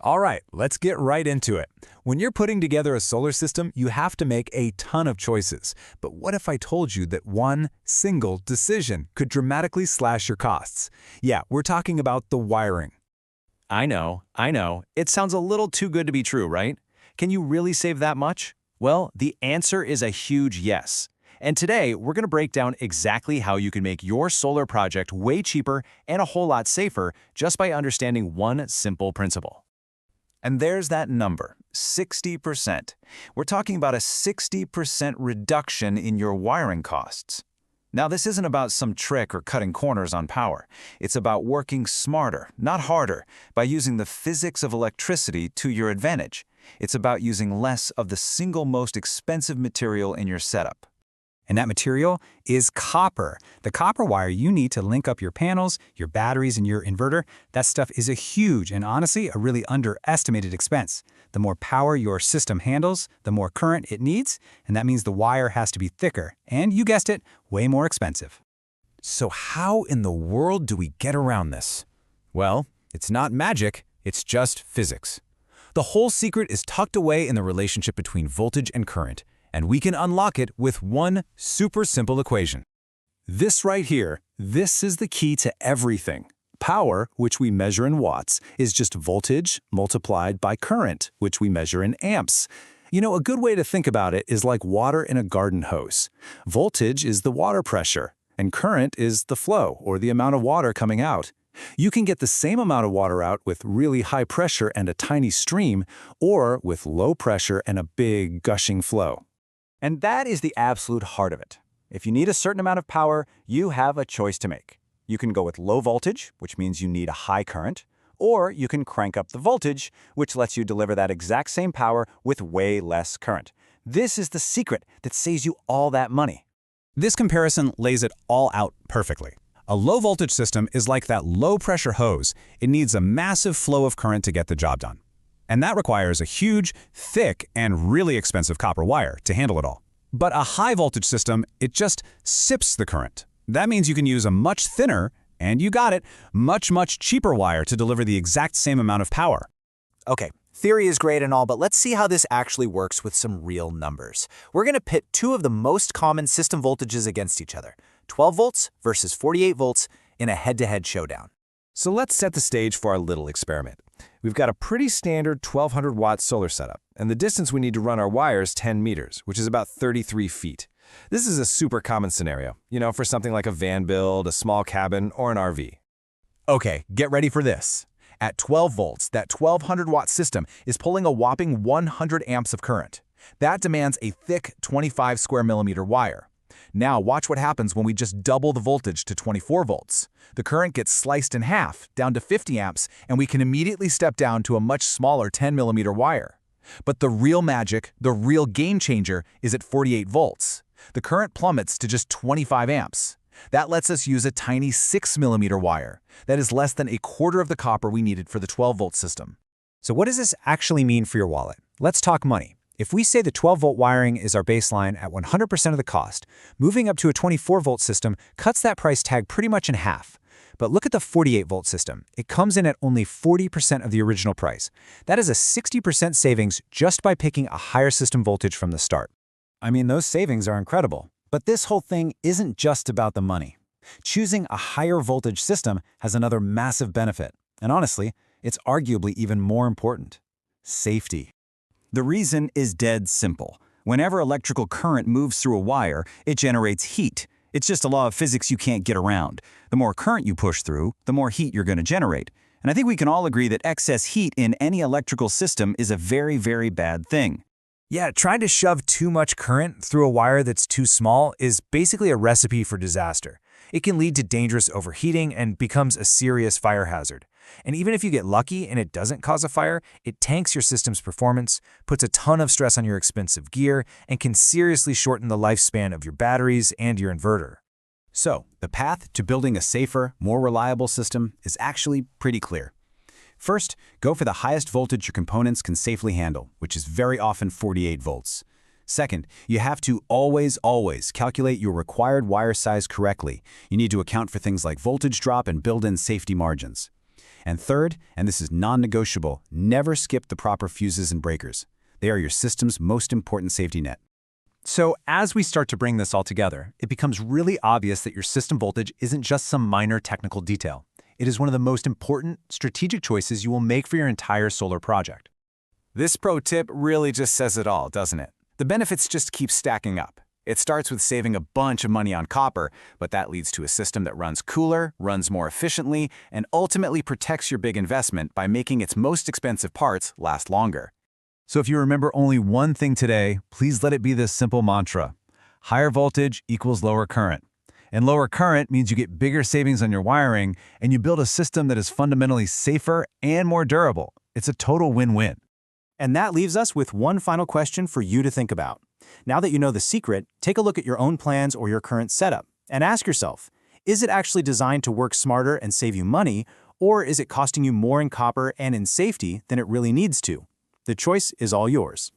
All right, let's get right into it. When you're putting together a solar system, you have to make a ton of choices. But what if I told you that one single decision could dramatically slash your costs? Yeah, we're talking about the wiring. I know. It sounds a little too good to be true, right? Can you really save that much? Well, the answer is a huge yes. And today, we're going to break down exactly how you can make your solar project way cheaper and a whole lot safer just by understanding one simple principle. And there's that number, 60%. We're talking about a 60% reduction in your wiring costs. Now, this isn't about some trick or cutting corners on power. It's about working smarter, not harder, by using the physics of electricity to your advantage. It's about using less of the single most expensive material in your setup. And that material is copper. The copper wire you need to link up your panels, your batteries, and your inverter. That stuff is a huge and honestly a really underestimated expense. The more power your system handles, the more current it needs, and that means the wire has to be thicker, and you guessed it, way more expensive. So how in the world do we get around this? Well, it's not magic, it's just physics. The whole secret is tucked away in the relationship between voltage and current, and we can unlock it with one super simple equation. This right here, this is the key to everything. Power, which we measure in watts, is just voltage multiplied by current, which we measure in amps. You know, a good way to think about it is like water in a garden hose. Voltage is the water pressure, and current is the flow, or the amount of water coming out. You can get the same amount of water out with really high pressure and a tiny stream, or with low pressure and a big gushing flow. And that is the absolute heart of it. If you need a certain amount of power, you have a choice to make. You can go with low voltage, which means you need a high current, or you can crank up the voltage, which lets you deliver that exact same power with way less current. This is the secret that saves you all that money. This comparison lays it all out perfectly. A low-voltage system is like that low-pressure hose. It needs a massive flow of current to get the job done. And that requires a huge, thick, and really expensive copper wire to handle it all. But a high-voltage system, it just sips the current. That means you can use a much thinner, and you got it, much cheaper wire to deliver the exact same amount of power. Okay, theory is great and all, but let's see how this actually works with some real numbers. We're going to pit two of the most common system voltages against each other, 12 volts versus 48 volts in a head-to-head showdown. So let's set the stage for our little experiment. We've got a pretty standard 1200-watt solar setup, and the distance we need to run our wire is 10 meters, which is about 33 feet. This is a super common scenario, for something like a van build, a small cabin, or an RV. Okay, get ready for this. At 12 volts, that 1200-watt system is pulling a whopping 100 amps of current. That demands a thick 25 square millimeter wire. Now watch what happens when we just double the voltage to 24 volts. The current gets sliced in half, down to 50 amps, and we can immediately step down to a much smaller 10 millimeter wire. But the real magic, the real game changer, is at 48 volts. The current plummets to just 25 amps. That lets us use a tiny 6 millimeter wire. That is less than a quarter of the copper we needed for the 12-volt system. So what does this actually mean for your wallet? Let's talk money. If we say the 12-volt wiring is our baseline at 100% of the cost, moving up to a 24-volt system cuts that price tag pretty much in half. But look at the 48-volt system. It comes in at only 40% of the original price. That is a 60% savings just by picking a higher system voltage from the start. I mean, those savings are incredible. But this whole thing isn't just about the money. Choosing a higher voltage system has another massive benefit. And honestly, it's arguably even more important: safety. The reason is dead simple. Whenever electrical current moves through a wire, it generates heat. It's just a law of physics you can't get around. The more current you push through, the more heat you're going to generate. And I think we can all agree that excess heat in any electrical system is a very, very bad thing. Yeah, trying to shove too much current through a wire that's too small is basically a recipe for disaster. It can lead to dangerous overheating and becomes a serious fire hazard. And even if you get lucky and it doesn't cause a fire, it tanks your system's performance, puts a ton of stress on your expensive gear, and can seriously shorten the lifespan of your batteries and your inverter. So, the path to building a safer, more reliable system is actually pretty clear. First, go for the highest voltage your components can safely handle, which is very often 48 volts. Second, you have to always calculate your required wire size correctly. You need to account for things like voltage drop and build in safety margins. And third, and this is non-negotiable, never skip the proper fuses and breakers. They are your system's most important safety net. So as we start to bring this all together, it becomes really obvious that your system voltage isn't just some minor technical detail. It is one of the most important strategic choices you will make for your entire solar project. This pro tip really just says it all, doesn't it? The benefits just keep stacking up. It starts with saving a bunch of money on copper, but that leads to a system that runs cooler, runs more efficiently, and ultimately protects your big investment by making its most expensive parts last longer. So if you remember only one thing today, please let it be this simple mantra. Higher voltage equals lower current. And lower current means you get bigger savings on your wiring, and you build a system that is fundamentally safer and more durable. It's a total win-win. And that leaves us with one final question for you to think about. Now that you know the secret, take a look at your own plans or your current setup and ask yourself, is it actually designed to work smarter and save you money, or is it costing you more in copper and in safety than it really needs to? The choice is all yours.